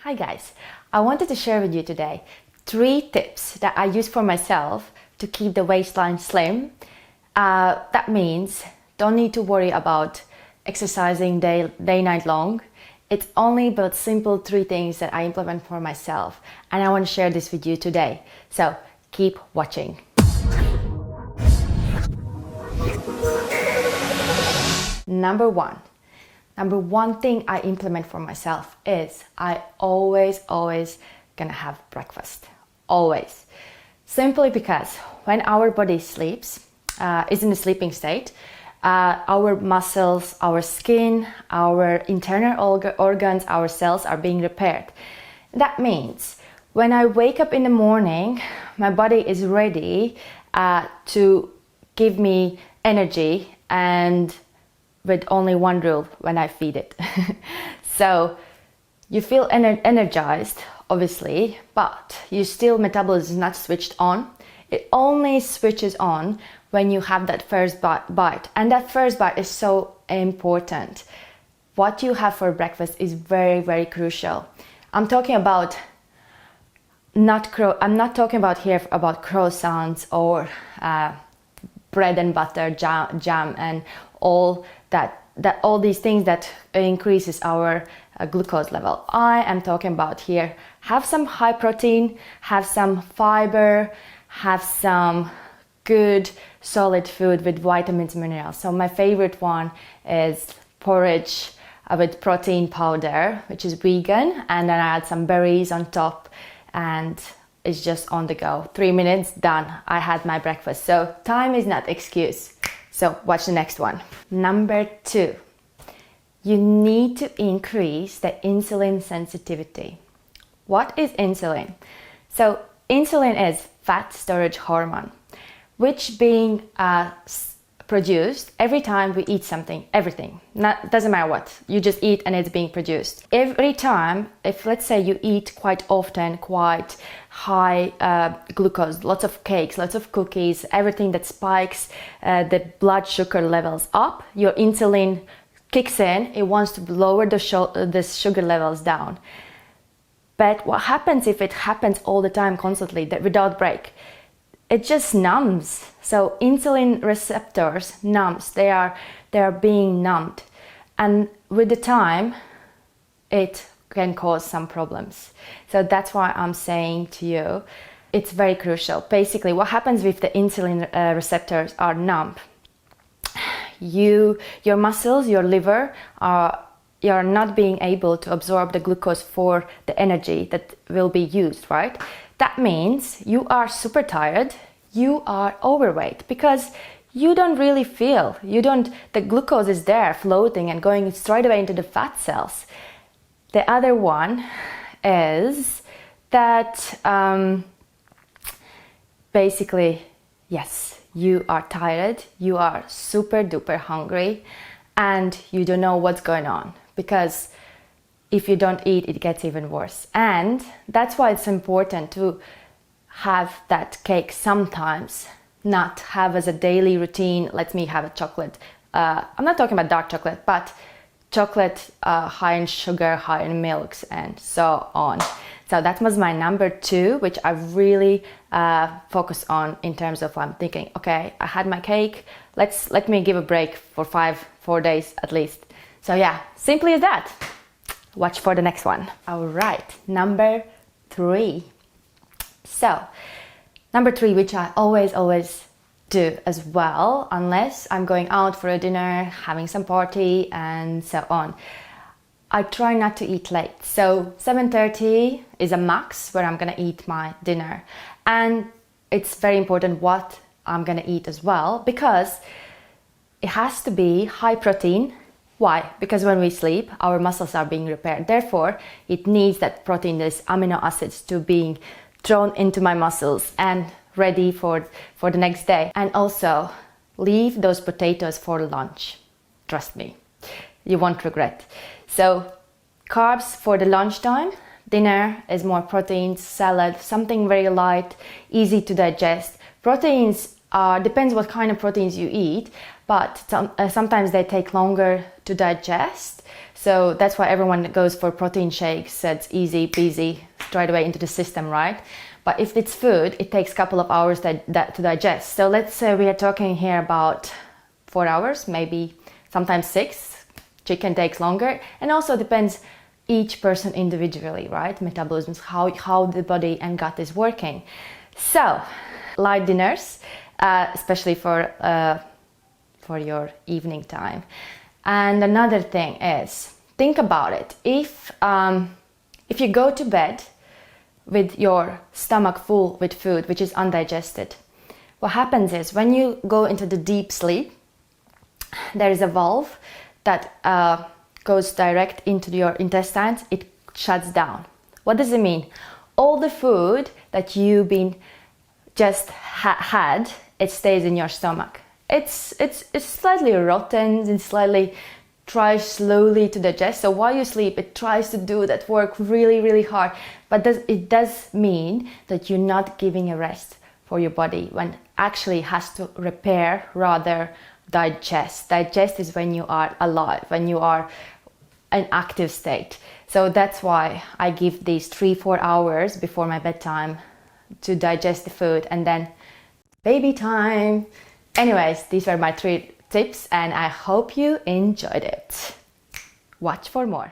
Hi guys, I wanted to share with you today 3 tips that I use for myself to keep the waistline slim. That means don't need to worry about exercising day night long. It's only but simple 3 things that I implement for myself, and I want to share this with you today. So keep watching. Number one thing I implement for myself is I always gonna have breakfast. Always. Simply because when our body sleeps, is in a sleeping state, our muscles, our skin, our internal organs, our cells are being repaired. That means when I wake up in the morning, my body is ready to give me energy, and with only one rule: when I feed it. So you feel energized, obviously, but metabolism is not switched on. It only switches on when you have that first bite, and that first bite is so important. What you have for breakfast is very crucial. I'm talking about I'm not talking about here about croissants or bread and butter, jam, and all these things that increases our glucose level. I am talking about here, have some high protein, have some fiber, have some good solid food with vitamins and minerals. So my favorite one is porridge with protein powder, which is vegan, and then I add some berries on top, and it's just on the go. 3 minutes, done. I had my breakfast. So time is not excuse. So watch the next one. Number 2, you need to increase the insulin sensitivity. What is insulin? So insulin is fat storage hormone, which being produced every time we eat something, everything. Doesn't matter what, you just eat and it's being produced. Every time, if let's say you eat quite often, quite high glucose, lots of cakes, lots of cookies, everything that spikes the blood sugar levels up, your insulin kicks in. It wants to lower the sugar levels down. But what happens if it happens all the time, constantly, without break? It just numbs. So insulin receptors numbs. They are being numbed, and with the time, it can cause some problems. So that's why I'm saying to you, it's very crucial. Basically, what happens if the insulin receptors are numb? Your muscles, your liver you're not being able to absorb the glucose for the energy that will be used, right? That means you are super tired, you are overweight, because you don't really feel, the glucose is there floating and going straight away into the fat cells. The other one is that basically, yes, you are tired, you are super duper hungry, and you don't know what's going on, because if you don't eat, it gets even worse. And that's why it's important to have that cake sometimes, not have as a daily routine. Let me have a chocolate. I'm not talking about dark chocolate, but chocolate high in sugar, high in milks, and so on. So that was my number 2, which I really focus on in terms of I'm thinking, okay, I had my cake. Let me give a break for 4 days at least. So yeah, simply as that. Watch for the next one. All right, number 3. So, number 3, which I always do as well, unless I'm going out for a dinner, having some party, and so on. I try not to eat late. So 7:30 is a max where I'm gonna eat my dinner. And it's very important what I'm gonna eat as well, because it has to be high protein. Why? Because when we sleep, our muscles are being repaired. Therefore, it needs that protein, these amino acids, to being thrown into my muscles and ready for the next day. And also, leave those potatoes for lunch. Trust me, you won't regret. So, carbs for the lunchtime. Dinner is more proteins, salad, something very light, easy to digest. Proteins depends what kind of proteins you eat, but sometimes they take longer to digest. So that's why everyone goes for protein shakes. It's easy peasy, straight away into the system, right? But if it's food, it takes a couple of hours to digest. So let's say we are talking here about 4 hours, maybe sometimes 6. Chicken takes longer, and also depends each person individually, right? Metabolism, how the body and gut is working. So light dinners, especially for your evening time. And another thing is, think about it. If you go to bed with your stomach full with food which is undigested, what happens is when you go into the deep sleep, there is a valve that goes direct into your intestines. It shuts down. What does it mean? All the food that you've been just had, it stays in your stomach. It's slightly rotten and slightly tries slowly to digest. So while you sleep, it tries to do that work really, really hard. But it does mean that you're not giving a rest for your body when actually it has to repair rather digest. Digest is when you are alive, when you are an active state. So that's why I give these 3-4 hours before my bedtime to digest the food, and then baby time. Anyways, these were my 3 tips and I hope you enjoyed it. Watch for more.